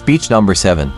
Speech number 7.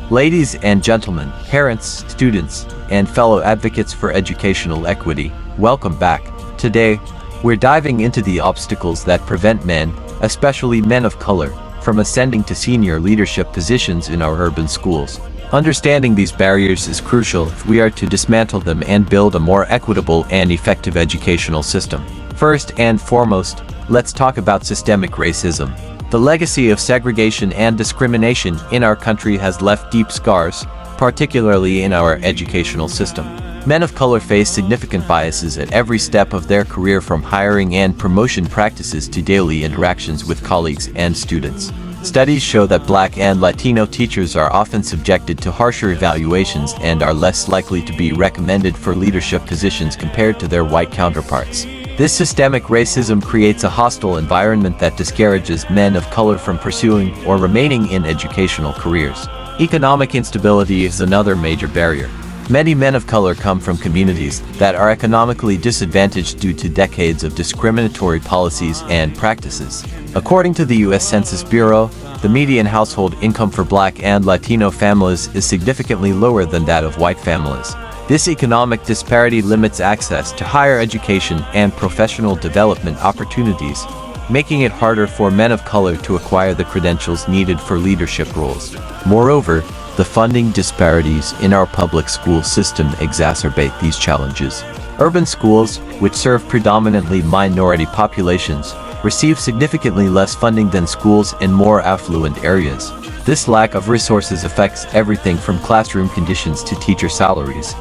Ladies and gentlemen, parents, students, and fellow advocates for educational equity, welcome back. Today, we're diving into the obstacles that prevent men, especially men of color, from ascending to senior leadership positions in our urban schools. Understanding these barriers is crucial if we are to dismantle them and build a more equitable and effective educational system. First and foremost, let's talk about systemic racism. The legacy of segregation and discrimination in our country has left deep scars, particularly in our educational system. Men of color face significant biases at every step of their career, from hiring and promotion practices to daily interactions with colleagues and students. Studies show that Black and Latino teachers are often subjected to harsher evaluations and are less likely to be recommended for leadership positions compared to their white counterparts. This systemic racism creates a hostile environment that discourages men of color from pursuing or remaining in educational careers. Economic instability is another major barrier. Many men of color come from communities that are economically disadvantaged due to decades of discriminatory policies and practices. According to the U.S. Census Bureau, the median household income for Black and Latino families is significantly lower than that of white families. This economic disparity limits access to higher education and professional development opportunities, making it harder for men of color to acquire the credentials needed for leadership roles. Moreover, the funding disparities in our public school system exacerbate these challenges. Urban schools, which serve predominantly minority populations, receive significantly less funding than schools in more affluent areas. This lack of resources affects everything from classroom conditions to teacher salaries,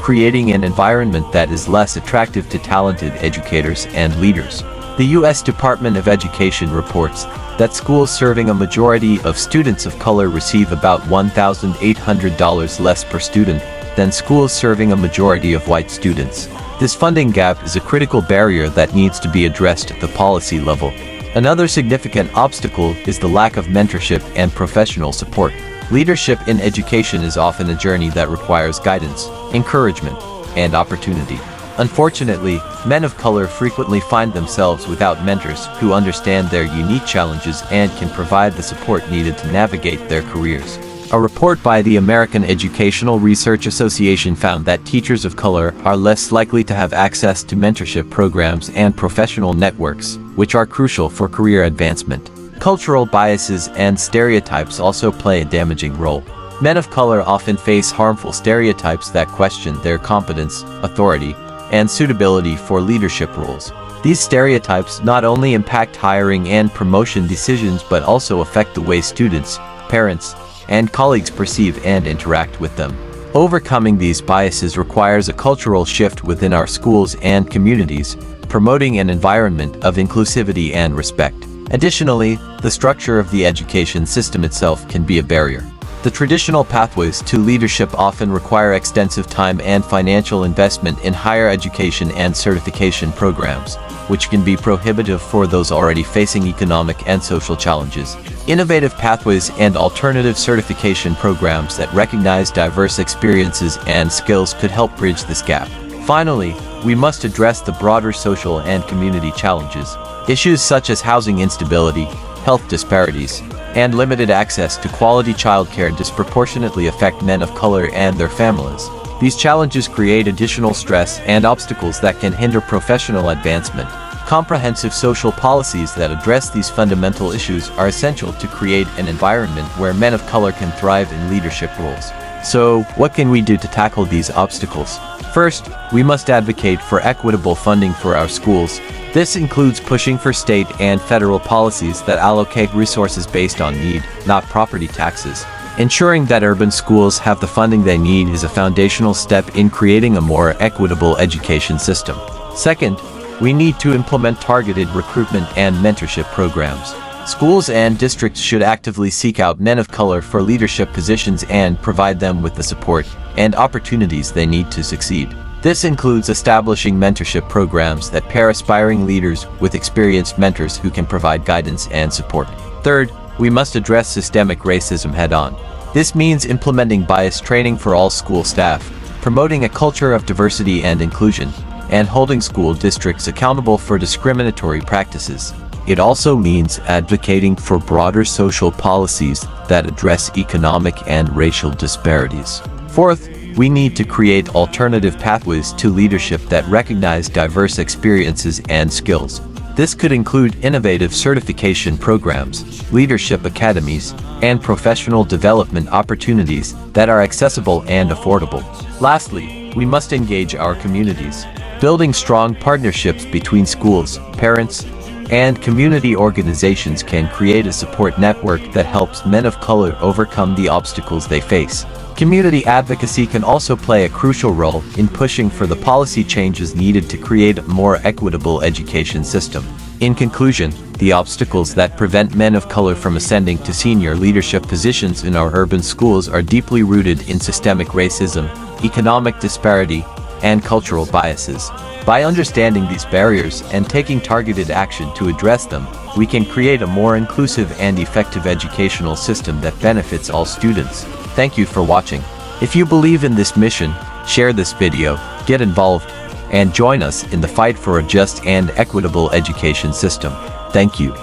creating an environment that is less attractive to talented educators and leaders. The U.S. Department of Education reports that schools serving a majority of students of color receive about $1,800 less per student than schools serving a majority of white students. This funding gap is a critical barrier that needs to be addressed at the policy level. Another significant obstacle is the lack of mentorship and professional support. Leadership in education is often a journey that requires guidance, encouragement, and opportunity. Unfortunately, men of color frequently find themselves without mentors who understand their unique challenges and can provide the support needed to navigate their careers. A report by the American Educational Research Association found that teachers of color are less likely to have access to mentorship programs and professional networks, which are crucial for career advancement. Cultural biases and stereotypes also play a damaging role. Men of color often face harmful stereotypes that question their competence, authority, and suitability for leadership roles. These stereotypes not only impact hiring and promotion decisions but also affect the way students, parents, and colleagues perceive and interact with them. Overcoming these biases requires a cultural shift within our schools and communities, promoting an environment of inclusivity and respect. Additionally, the structure of the education system itself can be a barrier. The traditional pathways to leadership often require extensive time and financial investment in higher education and certification programs, which can be prohibitive for those already facing economic and social challenges. Innovative pathways and alternative certification programs that recognize diverse experiences and skills could help bridge this gap. Finally, we must address the broader social and community challenges. Issues such as housing instability, health disparities, and limited access to quality childcare disproportionately affect men of color and their families. These challenges create additional stress and obstacles that can hinder professional advancement. Comprehensive social policies that address these fundamental issues are essential to create an environment where men of color can thrive in leadership roles. So, what can we do to tackle these obstacles? First, we must advocate for equitable funding for our schools. This includes pushing for state and federal policies that allocate resources based on need, not property taxes. Ensuring that urban schools have the funding they need is a foundational step in creating a more equitable education system. Second, we need to implement targeted recruitment and mentorship programs. Schools and districts should actively seek out men of color for leadership positions and provide them with the support and opportunities they need to succeed. This includes establishing mentorship programs that pair aspiring leaders with experienced mentors who can provide guidance and support. Third, we must address systemic racism head-on. This means implementing bias training for all school staff, promoting a culture of diversity and inclusion, and holding school districts accountable for discriminatory practices. It also means advocating for broader social policies that address economic and racial disparities. Fourth, we need to create alternative pathways to leadership that recognize diverse experiences and skills. This could include innovative certification programs, leadership academies, and professional development opportunities that are accessible and affordable. Lastly, we must engage our communities. Building strong partnerships between schools, parents, and community organizations can create a support network that helps men of color overcome the obstacles they face. Community advocacy can also play a crucial role in pushing for the policy changes needed to create a more equitable education system. In conclusion, the obstacles that prevent men of color from ascending to senior leadership positions in our urban schools are deeply rooted in systemic racism, economic disparity, and cultural biases. By understanding these barriers and taking targeted action to address them, we can create a more inclusive and effective educational system that benefits all students. Thank you for watching. If you believe in this mission, share this video, get involved, and join us in the fight for a just and equitable education system. Thank you.